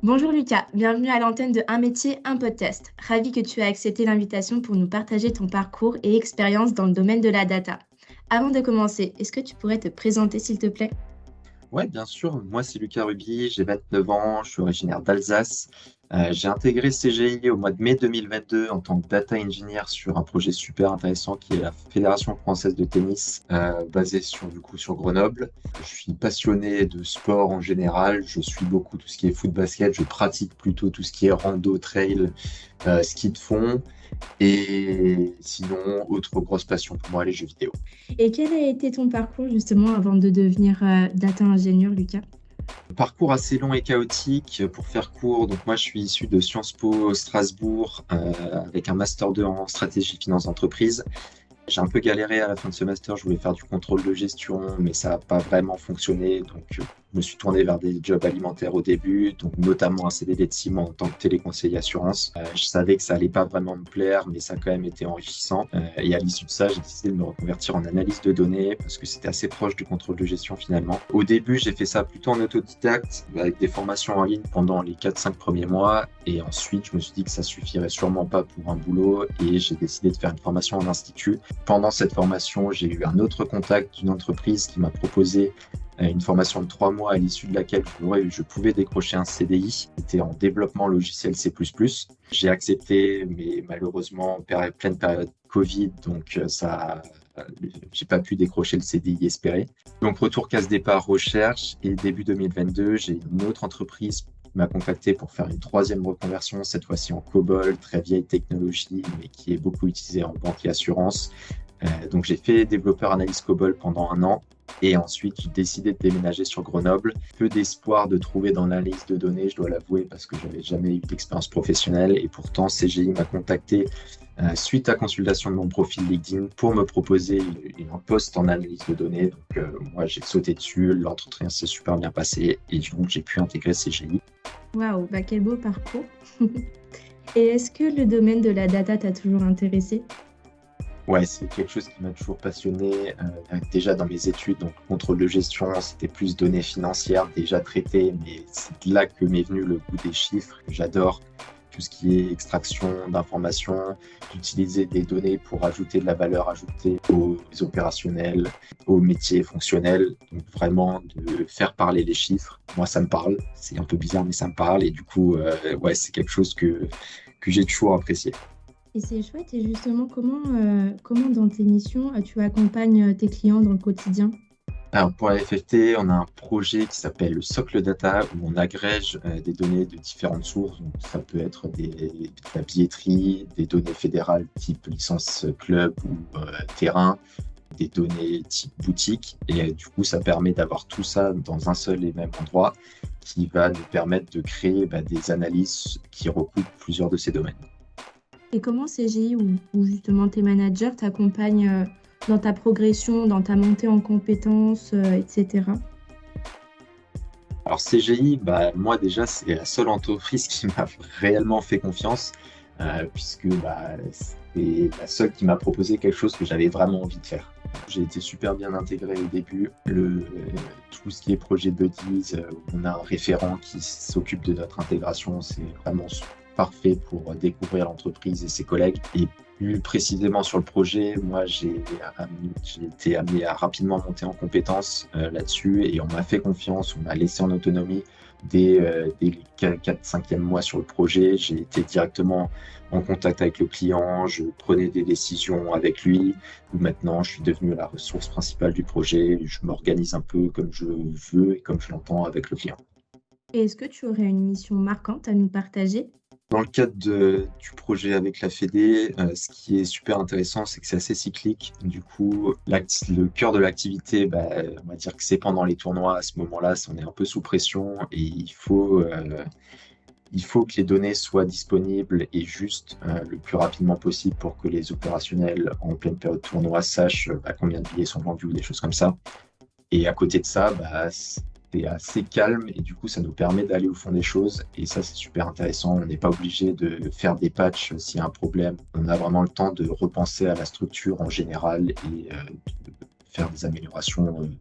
Bonjour Lucas, bienvenue à l'antenne de Un métier, un podcast. Ravi que tu aies accepté l'invitation pour nous partager ton parcours et expérience dans le domaine de la data. Avant de commencer, est-ce que tu pourrais te présenter s'il te plaît? Ouais, bien sûr. Moi, c'est Lucas Ruby, j'ai 29 ans, je suis originaire d'Alsace. J'ai intégré CGI au mois de mai 2022 en tant que data engineer sur un projet super intéressant qui est la Fédération française de tennis, basée sur Grenoble. Je suis passionné de sport en général. Je suis beaucoup tout ce qui est foot basket. Je pratique plutôt tout ce qui est rando, trail, ski de fond. Et sinon, autre grosse passion pour moi, les jeux vidéo. Et quel a été ton parcours justement avant de devenir data ingénieur, Lucas? Parcours assez long et chaotique pour faire court. Donc moi, je suis issu de Sciences Po Strasbourg avec un master 2 en stratégie finance d'entreprise. J'ai un peu galéré à la fin de ce master. Je voulais faire du contrôle de gestion, mais ça n'a pas vraiment fonctionné. Donc je me suis tourné vers des jobs alimentaires au début, donc notamment un CDD de 6 mois en tant que téléconseiller assurance. Je savais que ça allait pas vraiment me plaire, mais ça a quand même été enrichissant. Et à l'issue de ça, j'ai décidé de me reconvertir en analyse de données parce que c'était assez proche du contrôle de gestion finalement. Au début, j'ai fait ça plutôt en autodidacte avec des formations en ligne pendant les 4-5 premiers mois. Et ensuite, je me suis dit que ça suffirait sûrement pas pour un boulot et j'ai décidé de faire une formation en institut. Pendant cette formation, j'ai eu un autre contact d'une entreprise qui m'a proposé une formation de 3 mois à l'issue de laquelle je pouvais décrocher un CDI. C'était en développement logiciel C++. J'ai accepté, mais malheureusement, pleine période Covid, donc j'ai pas pu décrocher le CDI espéré. Donc retour case départ recherche et début 2022, j'ai une autre entreprise qui m'a contacté pour faire une troisième reconversion, cette fois-ci en COBOL, très vieille technologie, mais qui est beaucoup utilisée en banque et assurance. Donc j'ai fait développeur analyse COBOL pendant 1 an et ensuite j'ai décidé de déménager sur Grenoble. Peu d'espoir de trouver dans l'analyse de données, je dois l'avouer, parce que j'avais jamais eu d'expérience professionnelle et pourtant CGI m'a contacté suite à consultation de mon profil LinkedIn pour me proposer un poste en analyse de données. Donc moi j'ai sauté dessus, l'entretien s'est super bien passé et donc j'ai pu intégrer CGI. Waouh, bah quel beau parcours. Et est-ce que le domaine de la data t'a toujours intéressé? Ouais, c'est quelque chose qui m'a toujours passionné. Déjà dans mes études, donc contrôle de gestion, c'était plus données financières déjà traitées, mais c'est là que m'est venu le goût des chiffres. J'adore tout ce qui est extraction d'informations, d'utiliser des données pour ajouter de la valeur ajoutée aux opérationnels, aux métiers fonctionnels. Donc vraiment de faire parler les chiffres. Moi, ça me parle. C'est un peu bizarre, mais ça me parle. Et du coup, ouais, c'est quelque chose que j'ai toujours apprécié. Et c'est chouette. Et justement, comment dans tes missions, tu accompagnes tes clients dans le quotidien? Alors pour la FFT, on a un projet qui s'appelle le Socle Data où on agrège des données de différentes sources. Donc, ça peut être de la billetterie, des données fédérales type licence club ou terrain, des données type boutique. Et du coup, ça permet d'avoir tout ça dans un seul et même endroit qui va nous permettre de créer des analyses qui recoupent plusieurs de ces domaines. Et comment CGI ou justement tes managers t'accompagnent dans ta progression, dans ta montée en compétences, etc. Alors CGI, moi déjà, c'est la seule entreprise qui m'a réellement fait confiance, puisque c'est la seule qui m'a proposé quelque chose que j'avais vraiment envie de faire. J'ai été super bien intégré au début. Tout ce qui est projet Buddies, on a un référent qui s'occupe de notre intégration, c'est vraiment parfait pour découvrir l'entreprise et ses collègues. Et plus précisément sur le projet, moi j'ai été amené à rapidement monter en compétences là-dessus et on m'a fait confiance, on m'a laissé en autonomie dès les 4-5e mois sur le projet. J'ai été directement en contact avec le client, je prenais des décisions avec lui. Maintenant, je suis devenu la ressource principale du projet. Je m'organise un peu comme je veux et comme je l'entends avec le client. Et est-ce que tu aurais une mission marquante à nous partager? Dans le cadre du projet avec la Fédé, ce qui est super intéressant, c'est que c'est assez cyclique. Du coup, le cœur de l'activité, on va dire que c'est pendant les tournois. À ce moment-là, on est un peu sous pression et il faut que les données soient disponibles et justes le plus rapidement possible pour que les opérationnels en pleine période de tournoi sachent combien de billets sont vendus ou des choses comme ça. Et à côté de ça, c'est assez calme et du coup, ça nous permet d'aller au fond des choses. Et ça, c'est super intéressant. On n'est pas obligé de faire des patchs s'il y a un problème. On a vraiment le temps de repenser à la structure en général et de faire des améliorations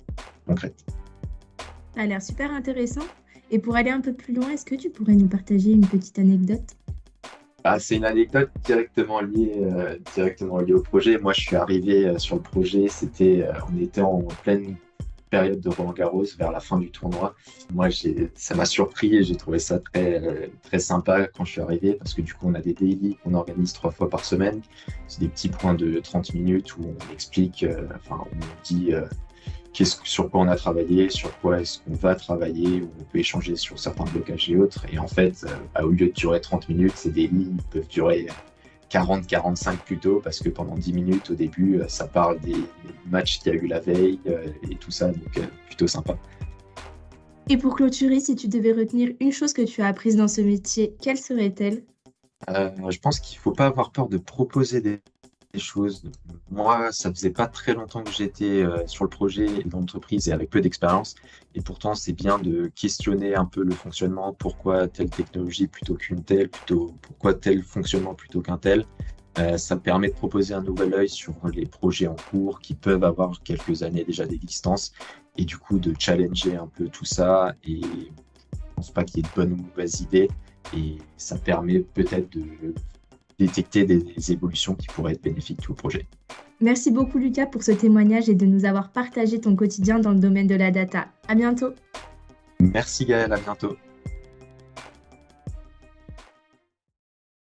concrètes. Ça a l'air super intéressant. Et pour aller un peu plus loin, est-ce que tu pourrais nous partager une petite anecdote? Ah, c'est une anecdote directement liée au projet. Moi, je suis arrivé sur le projet, on était en pleine période de Roland-Garros, vers la fin du tournoi. Moi, ça m'a surpris et j'ai trouvé ça très sympa quand je suis arrivé parce que du coup, on a des daily qu'on organise 3 fois par semaine. C'est des petits points de 30 minutes où on explique, on dit sur quoi on a travaillé, sur quoi est-ce qu'on va travailler, où on peut échanger sur certains blocages et autres. Et en fait, au lieu de durer 30 minutes, ces délits peuvent durer 40-45 plutôt, parce que pendant 10 minutes au début, ça parle des matchs qu'il y a eu la veille et tout ça, donc plutôt sympa. Et pour clôturer, si tu devais retenir une chose que tu as apprise dans ce métier, quelle serait-elle? Je pense qu'il faut pas avoir peur de proposer des choses. Moi, ça faisait pas très longtemps que j'étais sur le projet et dans l'entreprise et avec peu d'expérience. Et pourtant, c'est bien de questionner un peu le fonctionnement. Pourquoi telle technologie plutôt qu'une telle, pourquoi tel fonctionnement plutôt qu'un tel. Ça permet de proposer un nouvel œil sur les projets en cours qui peuvent avoir quelques années déjà d'existence et du coup de challenger un peu tout ça. Et je pense pas qu'il y ait de bonnes ou de mauvaises idées. Et ça permet peut-être de détecter des évolutions qui pourraient être bénéfiques au projet. Merci beaucoup Lucas pour ce témoignage et de nous avoir partagé ton quotidien dans le domaine de la data. À bientôt. Merci Gaël, à bientôt.